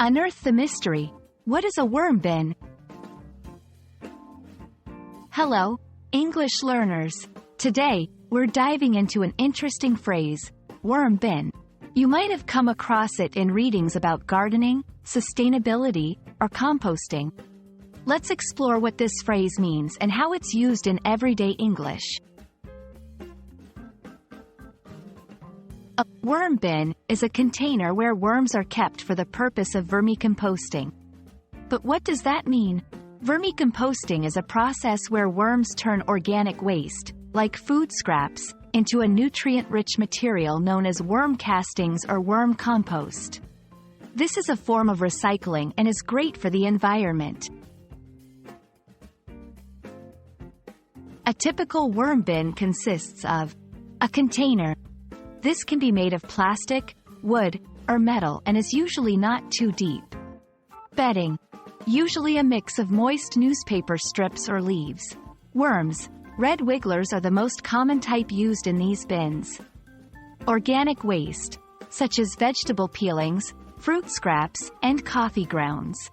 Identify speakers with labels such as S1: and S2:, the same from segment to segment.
S1: Unearth the mystery. What is a worm bin? Hello, English learners. Today, we're diving into an interesting phrase, worm bin. You might have come across it in readings about gardening, sustainability, or composting. Let's explore what this phrase means and how it's used in everyday English. A worm bin is a container where worms are kept for the purpose of vermicomposting. But what does that mean? Vermicomposting is a process where worms turn organic waste, like food scraps, into a nutrient-rich material known as worm castings or worm compost. This is a form of recycling and is great for the environment. A typical worm bin consists of a container. This can be made of plastic, wood, or metal and is usually not too deep. Bedding. Usually a mix of moist newspaper strips or leaves. Worms. Red wigglers are the most common type used in these bins. Organic waste, such as vegetable peelings, fruit scraps, and coffee grounds.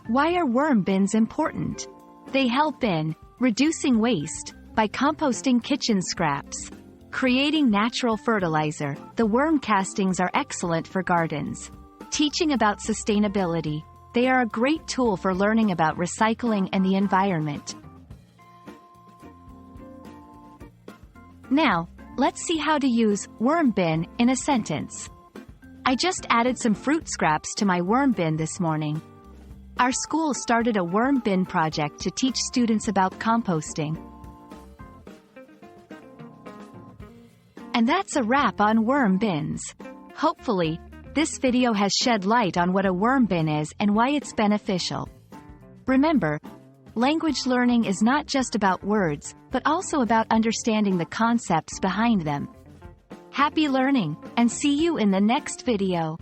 S1: Why are worm bins important? They help in reducing waste by composting kitchen scraps, creating natural fertilizer. The worm castings are excellent for gardens. Teaching about sustainability. They are a great tool for learning about recycling and the environment. Now, let's see how to use worm bin in a sentence. I just added some fruit scraps to my worm bin this morning. Our school started a worm bin project to teach students about composting. And that's a wrap on worm bins. Hopefully, this video has shed light on what a worm bin is and why it's beneficial. Remember, language learning is not just about words, but also about understanding the concepts behind them. Happy learning, and see you in the next video.